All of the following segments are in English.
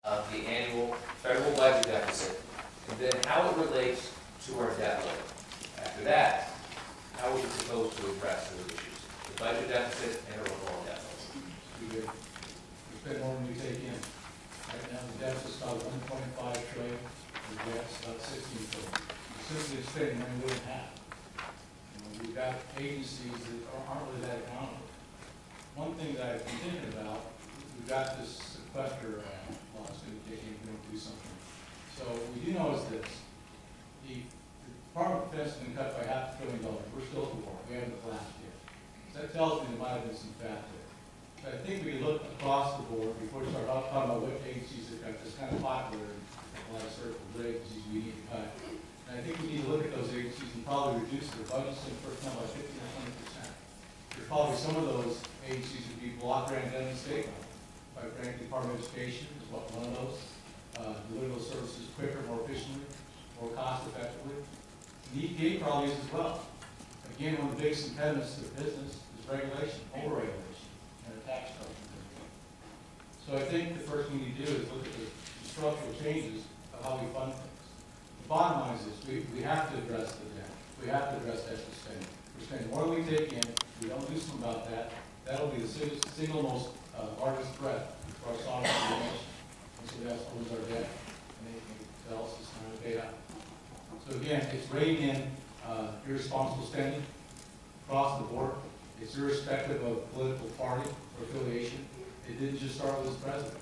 of the annual federal budget deficit, and then how it relates to our debt load. After that, how would you propose to address those issues? The budget deficit and our overall debt load. We good. We spend more than we take in. Right now, the deficit's about 1.5 trillion. The debt's about 16 trillion. Simply spending money we don't have. We've got agencies that aren't really that accountable. One thing that I've been thinking about, we've got this sequester law that's going to kick in, we're going to do something. So what we do know is this. The Department of Defense has been cut by $500 billion. We're still at the war. We haven't last year. So that tells me there might have been some fat there. But I think we can look across the board before we start talking about what agencies have got this kind of popular in a lot of circles, what agencies we need to cut. And I think we need to look at those agencies and probably reduce their budgets and personnel by 15 or 20%. There's probably some of those agencies would be block grant done in the state. Quite frankly, Department of Education is one of those. Deliver those services quicker, more efficiently, more cost effectively. The EPA probably is as well. Again, one of the biggest impediments to business is regulation, over-regulation, and a tax structure. So I think the first thing you do is look at the structural changes of how we fund things. The bottom line is this, we have to address the debt. We have to address extra spending. We're spending more than we take in. We don't do something about that. That'll be the single most largest threat for our sovereignty of the nation. And so that's always our debt. And anything else is kind of paid out. So again, it's reining in irresponsible spending across the board. It's irrespective of political party or affiliation. It didn't just start with this president.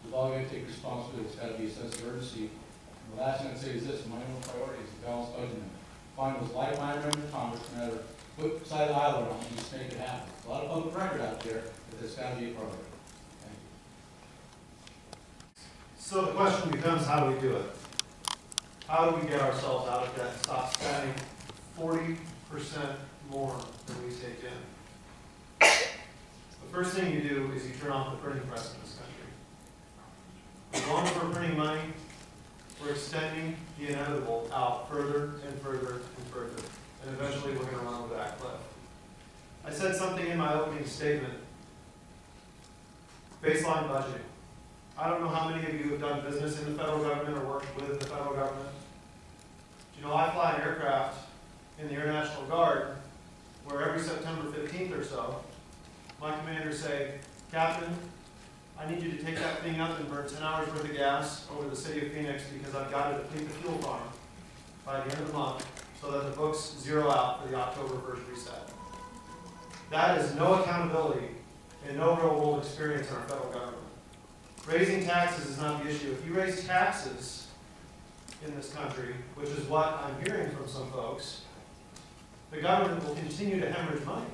We've all got to take responsibility. It's got to be a sense of urgency. And the last thing I'd say is this: my own priority is the balanced budget amendment. Find those like-minded members of Congress, no matter what side of the aisle they're on, and just make it happen. There's a lot of public record out there, but there's got to be a priority. Thank you. So the question becomes, how do we do it? How do we get ourselves out of debt and stop spending 40% more than we take in? The first thing you do is you turn off the printing press in this country. As long as we're printing money, we're extending the inevitable out further and further and further. And eventually we're going to run over that cliff. I said something in my opening statement. Baseline budgeting. I don't know how many of you have done business in the federal government or worked with the federal government. Do you know I fly an aircraft in the Air National Guard where every September 15th or so, my commanders say, Captain, I need you to take that thing up and burn 10 hours worth of gas over the city of Phoenix because I've got to deplete the fuel farm by the end of the month so that the books zero out for the October 1st reset. That is no accountability and no real world experience in our federal government. Raising taxes is not the issue. If you raise taxes in this country, which is what I'm hearing from some folks, the government will continue to hemorrhage money.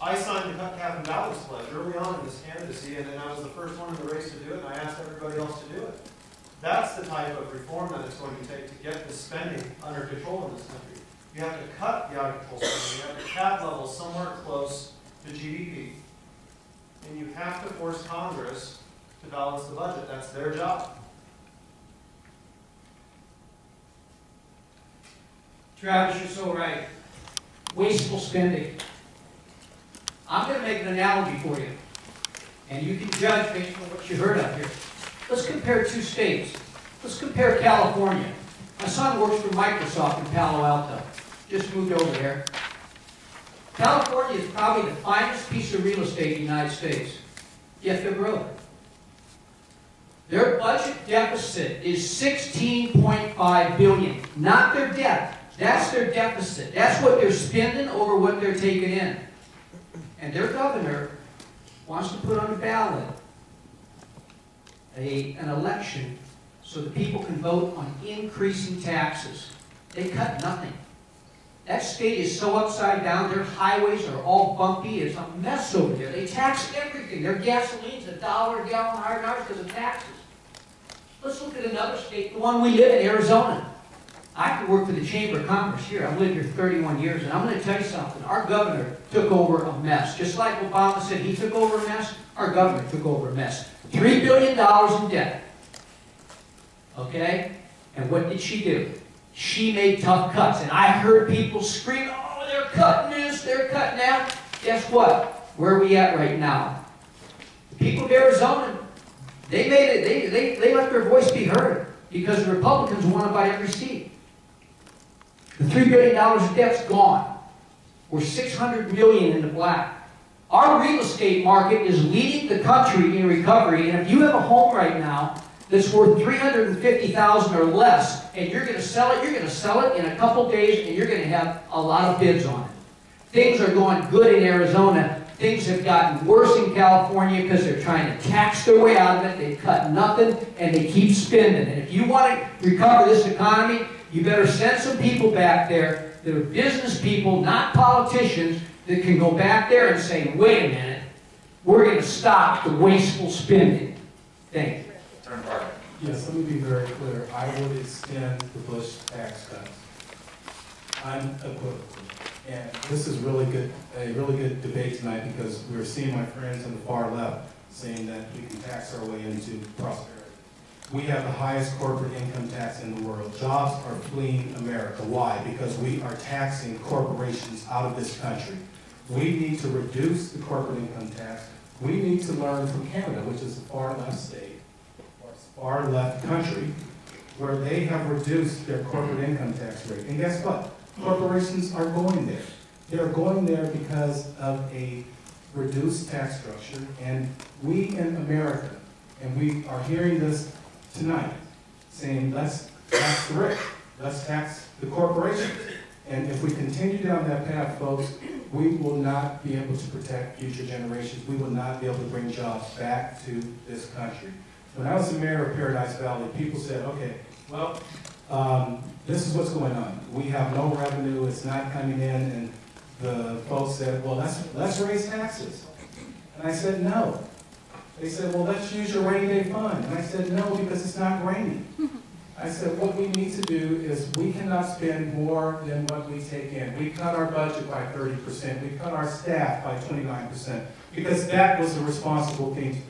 I signed the Cut Cap and Balance Pledge early on in this candidacy, and then I was the first one in the race to do it, and I asked everybody else to do it. That's the type of reform that it's going to take to get the spending under control in this country. You have to cut the out-of-control spending. You have to cap levels somewhere close to GDP. And you have to force Congress to balance the budget. That's their job. Travis, you're so right. Wasteful spending. I'm going to make an analogy for you, and you can judge based on what you heard up here. Let's compare two states. Let's compare California. My son works for Microsoft in Palo Alto. Just moved over there. California is probably the finest piece of real estate in the United States, yet they're broke. Their budget deficit is $16.5 billion, not their debt. That's their deficit. That's what they're spending over what they're taking in. And their governor wants to put on the ballot an election so that people can vote on increasing taxes. They cut nothing. That state is so upside down. Their highways are all bumpy. It's a mess over there. They tax everything. Their gasoline's $1 a gallon higher than ours because of taxes. Let's look at another state, the one we live in, Arizona. I have to work for the Chamber of Commerce here. I've lived here 31 years, and I'm going to tell you something. Our governor took over a mess. Just like Obama said he took over a mess, our governor took over a mess. $3 billion in debt. Okay? And what did she do? She made tough cuts. And I heard people scream, oh, they're cutting this, they're cutting that. Guess what? Where are we at right now? The people of Arizona They made it, they let their voice be heard because the Republicans want to buy every seat. The $3 billion of debt's gone. We're $600 million in the black. Our real estate market is leading the country in recovery, and if you have a home right now that's worth $350,000 or less, and you're going to sell it in a couple days, and you're going to have a lot of bids on it. Things are going good in Arizona. Things have gotten worse in California because they're trying to tax their way out of it. They cut nothing, and they keep spending. And if you want to recover this economy, you better send some people back there that are business people, not politicians, that can go back there and say, wait a minute, we're going to stop the wasteful spending. Thank you. Turn Parker. Yes, let me be very clear. I would extend the Bush tax cuts unequivocally. And this is a really good debate tonight because we're seeing my friends on the far left saying that we can tax our way into prosperity. We have the highest corporate income tax in the world. Jobs are fleeing America. Why? Because we are taxing corporations out of this country. We need to reduce the corporate income tax. We need to learn from Canada, which is a far left state, or far left country, where they have reduced their corporate income tax rate. And guess what? Corporations are going there. They're going there because of a reduced tax structure. And we in America, and we are hearing this tonight, saying let's tax the rich, let's tax the corporations. And if we continue down that path, folks, we will not be able to protect future generations. We will not be able to bring jobs back to this country. When I was the mayor of Paradise Valley, people said, okay, well, this is what's going on. We have no revenue, it's not coming in, and the folks said, well, let's raise taxes. And I said, no. They said, well, let's use your rainy day fund. And I said, no, because it's not raining. I said, what we need to do is we cannot spend more than what we take in. We cut our budget by 30%. We cut our staff by 29%, because that was the responsible thing to do.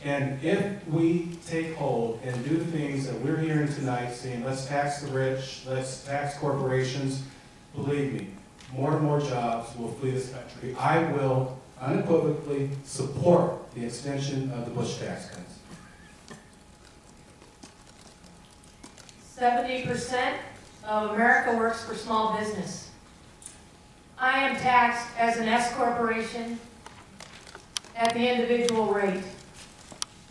And if we take hold and do the things that we're hearing tonight, saying let's tax the rich, let's tax corporations, believe me, more and more jobs will flee this country. I will unequivocally support the extension of the Bush tax cuts. 70% of America works for small business. I am taxed as an S corporation at the individual rate.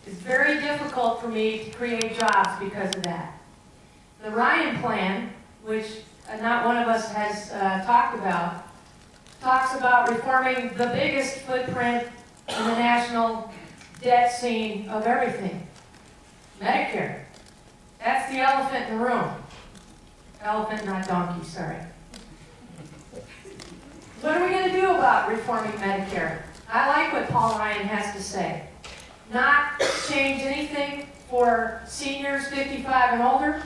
It's very difficult for me to create jobs because of that. The Ryan Plan, which not one of us has talked about, talks about reforming the biggest footprint in the national debt scene of everything. Medicare. That's the elephant in the room. Elephant, not donkey, sorry. What are we going to do about reforming Medicare? I like what Paul Ryan has to say. Not change anything for seniors 55 and older,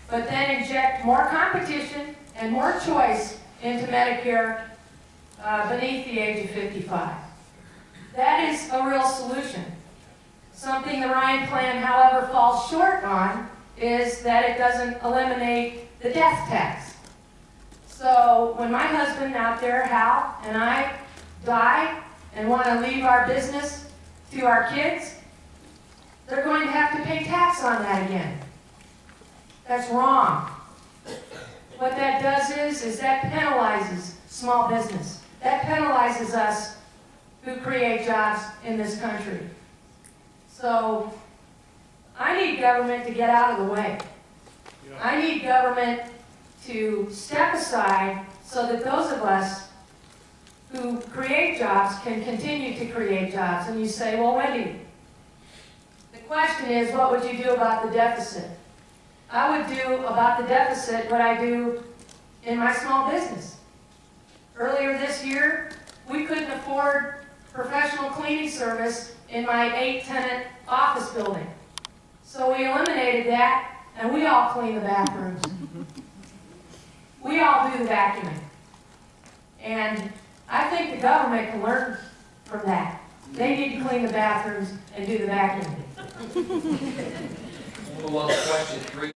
but then inject more competition and more choice into Medicare beneath the age of 55. That is a real solution. Something the Ryan Plan, however, falls short on is that it doesn't eliminate the death tax. So when my husband out there, Hal, and I die and want to leave our business to our kids, they're going to have to pay tax on that again. That's wrong. What that does is that penalizes small business. That penalizes us who create jobs in this country. So I need government to get out of the way. I need government to step aside so that those of us who create jobs can continue to create jobs. And you say, well, Wendy, the question is, what would you do about the deficit? I would do about the deficit what I do in my small business. Earlier this year, we couldn't afford professional cleaning service in my 8-tenant office building. So we eliminated that, and we all clean the bathrooms. We all do the vacuuming. And I think the government can learn from that. They need to clean the bathrooms and do the vacuuming. We'll move on to question 3.